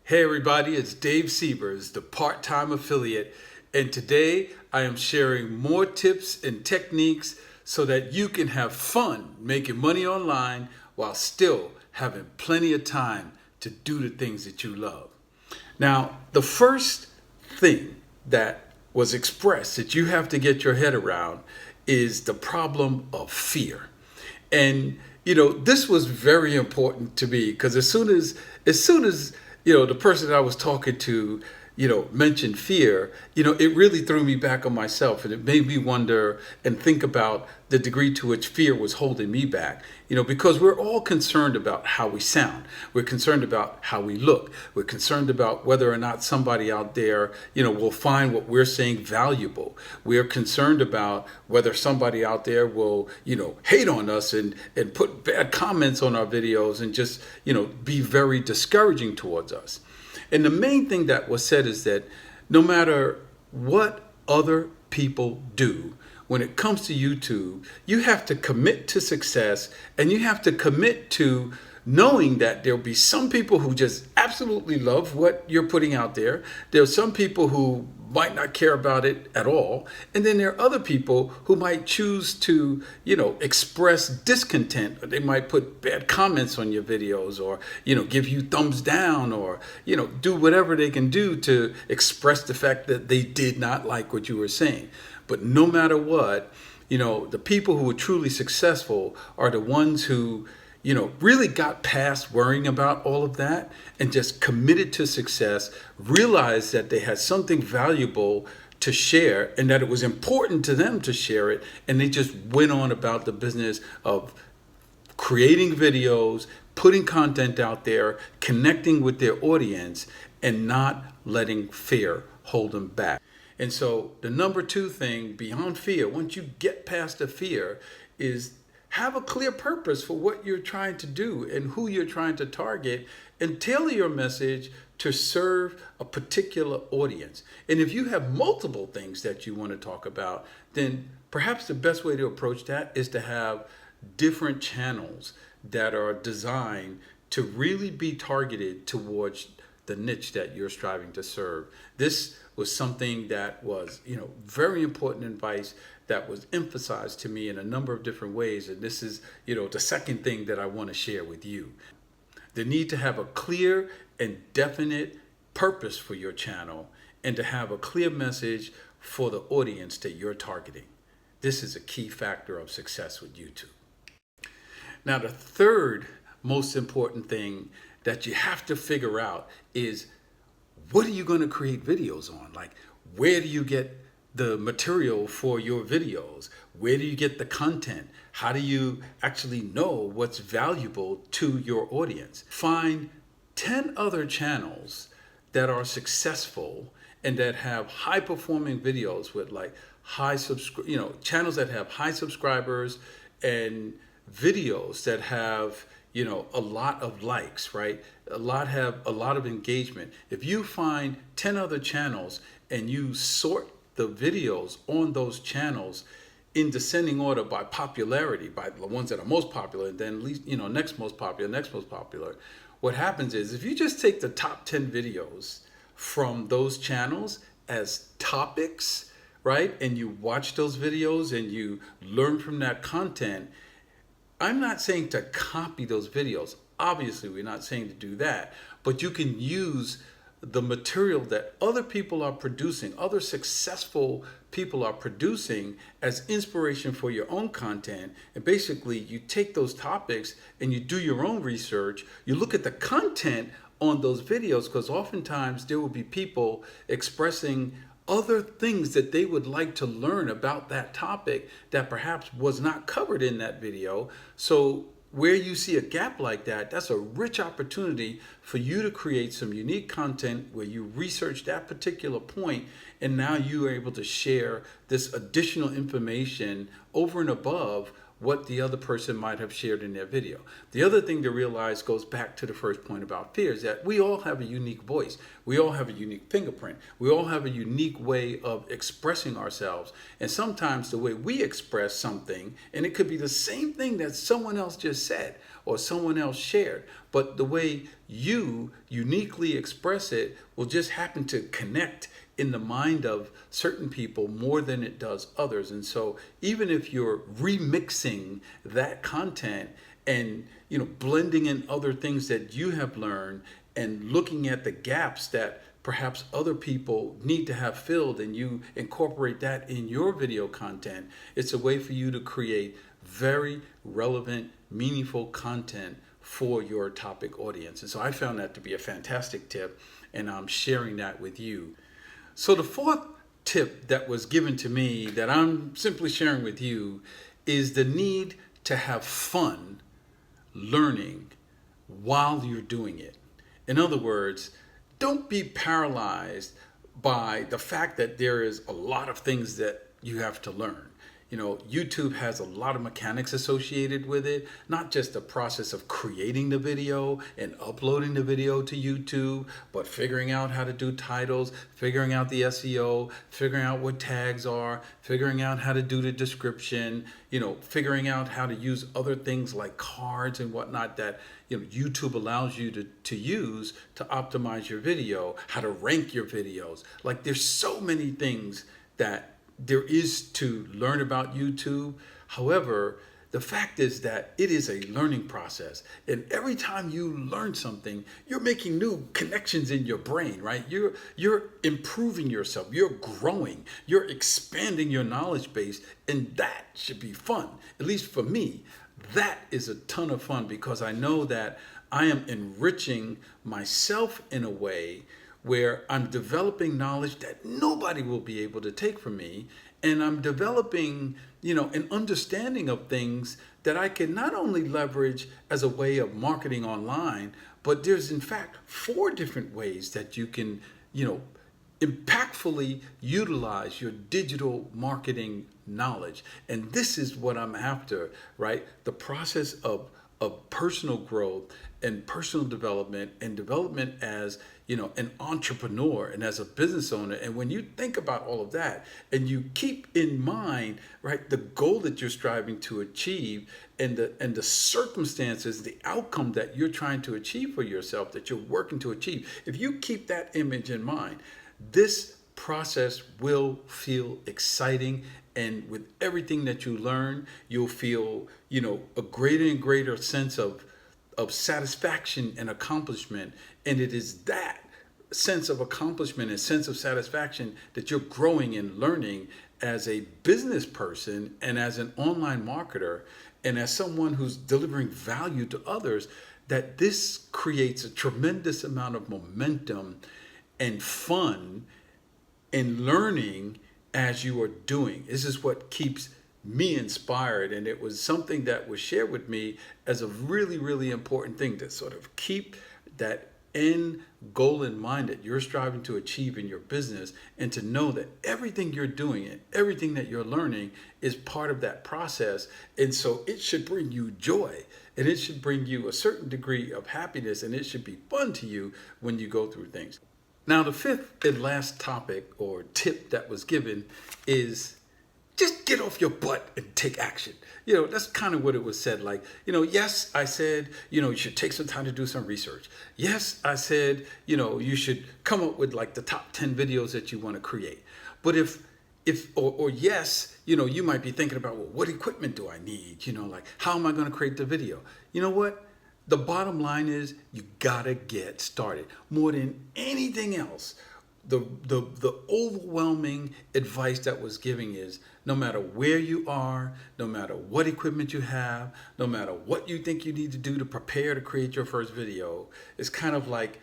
Hey everybody, it's Dave Siebers, the part-time affiliate, and today I am sharing more tips and techniques so that you can have fun making money online while still having plenty of time to do the things that you love. Now, the first thing that was expressed that you have to get your head around is the problem of fear. And this was very important to me because as soon as the person that I was talking to, mentioned fear, it really threw me back on myself, and it made me wonder and think about the degree to which fear was holding me back. Because we're all concerned about how we sound. We're concerned about how we look. We're concerned about whether or not somebody out there, will find what we're saying valuable. We're concerned about whether somebody out there will, hate on us and put bad comments on our videos and just, be very discouraging towards us. And the main thing that was said is that no matter what other people do, when it comes to YouTube, you have to commit to success, and you have to commit to knowing that there'll be some people who just absolutely love what you're putting out there. There are some people who might not care about it at all. And then there are other people who might choose to, express discontent. They might put bad comments on your videos or, give you thumbs down or, do whatever they can do to express the fact that they did not like what you were saying. But no matter what, the people who are truly successful are the ones who, really got past worrying about all of that and just committed to success, realized that they had something valuable to share and that it was important to them to share it. And they just went on about the business of creating videos, putting content out there, connecting with their audience, and not letting fear hold them back. And so the number two thing beyond fear, once you get past the fear, is have a clear purpose for what you're trying to do and who you're trying to target, and tailor your message to serve a particular audience. And if you have multiple things that you want to talk about, then perhaps the best way to approach that is to have different channels that are designed to really be targeted towards the niche that you're striving to serve. This was something that was, very important advice that was emphasized to me in a number of different ways. And this is, the second thing that I want to share with you. The need to have a clear and definite purpose for your channel and to have a clear message for the audience that you're targeting. This is a key factor of success with YouTube. Now, the third most important thing that you have to figure out is, what are you going to create videos on? Like, where do you get the material for your videos? Where do you get the content? How do you actually know what's valuable to your audience? Find 10 other channels that are successful and that have high performing videos with like channels that have high subscribers and videos that have a lot of likes, right? Have a lot of engagement. If you find 10 other channels and you sort the videos on those channels in descending order by popularity, by the ones that are most popular, and then least, next most popular, what happens is if you just take the top 10 videos from those channels as topics, right? And you watch those videos and you learn from that content. I'm not saying to copy those videos. Obviously, we're not saying to do that, but you can use the material that other people are producing, other successful people are producing as inspiration for your own content. And basically, you take those topics and you do your own research. You look at the content on those videos, because oftentimes there will be people expressing other things that they would like to learn about that topic that perhaps was not covered in that video. So where you see a gap like that, that's a rich opportunity for you to create some unique content where you research that particular point, and now you are able to share this additional information over and above what the other person might have shared in their video. The other thing to realize goes back to the first point about fear, is that we all have a unique voice. We all have a unique fingerprint. We all have a unique way of expressing ourselves. And sometimes the way we express something, and it could be the same thing that someone else just said, or someone else shared. But the way you uniquely express it will just happen to connect in the mind of certain people more than it does others. And so even if you're remixing that content and blending in other things that you have learned and looking at the gaps that perhaps other people need to have filled, and you incorporate that in your video content, it's a way for you to create very relevant, meaningful content for your topic audience. And so I found that to be a fantastic tip, and I'm sharing that with you. So the fourth tip that was given to me that I'm simply sharing with you is the need to have fun learning while you're doing it. In other words, don't be paralyzed by the fact that there is a lot of things that you have to learn. YouTube has a lot of mechanics associated with it, not just the process of creating the video and uploading the video to YouTube, but figuring out how to do titles, figuring out the SEO, figuring out what tags are, figuring out how to do the description, figuring out how to use other things like cards and whatnot that YouTube allows you to use to optimize your video, how to rank your videos. Like, there's so many things that there is to learn about YouTube. However, the fact is that it is a learning process. And every time you learn something, you're making new connections in your brain, right? You're improving yourself, you're growing, you're expanding your knowledge base, and that should be fun. At least for me, that is a ton of fun, because I know that I am enriching myself in a way where I'm developing knowledge that nobody will be able to take from me. And I'm developing, an understanding of things that I can not only leverage as a way of marketing online, but there's in fact 4 different ways that you can, impactfully utilize your digital marketing knowledge. And this is what I'm after, right? The process of personal growth and personal development, and development as an entrepreneur and as a business owner. And when you think about all of that, and you keep in mind, right, the goal that you're striving to achieve, and the circumstances, the outcome that you're trying to achieve for yourself, that you're working to achieve, if you keep that image in mind, this process will feel exciting. And with everything that you learn, you'll feel, a greater and greater sense of satisfaction and accomplishment. And it is that sense of accomplishment and sense of satisfaction that you're growing and learning as a business person, and as an online marketer, and as someone who's delivering value to others, that this creates a tremendous amount of momentum and fun and learning as you are doing. This is what keeps me inspired. And it was something that was shared with me as a really, really important thing, to sort of keep that end goal in mind that you're striving to achieve in your business, and to know that everything you're doing and everything that you're learning is part of that process. And so it should bring you joy, and it should bring you a certain degree of happiness, and it should be fun to you when you go through things. Now, the fifth and last topic or tip that was given is just get off your butt and take action. That's kind of what it was said. Like, yes, I said, you should take some time to do some research. Yes, I said, you should come up with like the top 10 videos that you want to create. But or yes, you might be thinking about, well, what equipment do I need? Like, how am I going to create the video? You know what? The bottom line is, you gotta get started. More than anything else, the overwhelming advice that was given is, no matter where you are, no matter what equipment you have, no matter what you think you need to do to prepare to create your first video, it's kind of like,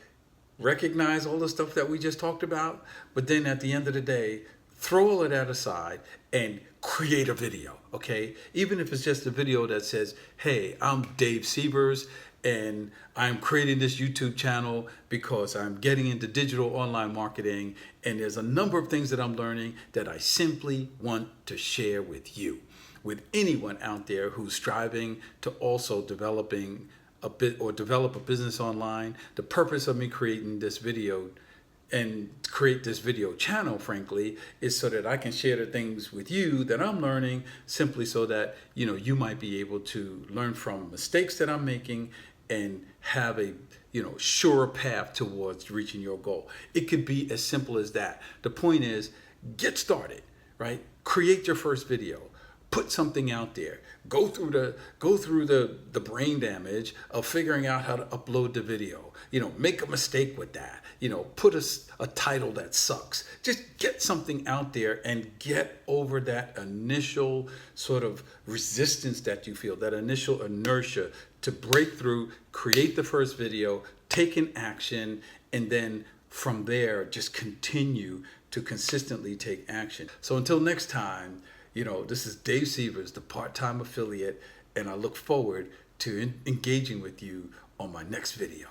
recognize all the stuff that we just talked about, but then at the end of the day, throw all of that aside and create a video, okay? Even if it's just a video that says, hey, I'm Dave Siebers, and I'm creating this YouTube channel because I'm getting into digital online marketing, and there's a number of things that I'm learning that I simply want to share with you, with anyone out there who's striving to also develop a business online. The purpose of me creating this video and create this video channel, frankly, is so that I can share the things with you that I'm learning, simply so that, you might be able to learn from mistakes that I'm making and have a, sure path towards reaching your goal. It could be as simple as that. The point is, get started, right? Create your first video. Put something out there. Go through the brain damage of figuring out how to upload the video. Make a mistake with that. Put a title that sucks. Just get something out there and get over that initial sort of resistance that you feel, that initial inertia to break through, create the first video, take an action, and then from there, just continue to consistently take action. So until next time, this is Dave Sievers, the part-time affiliate, and I look forward to engaging with you on my next video.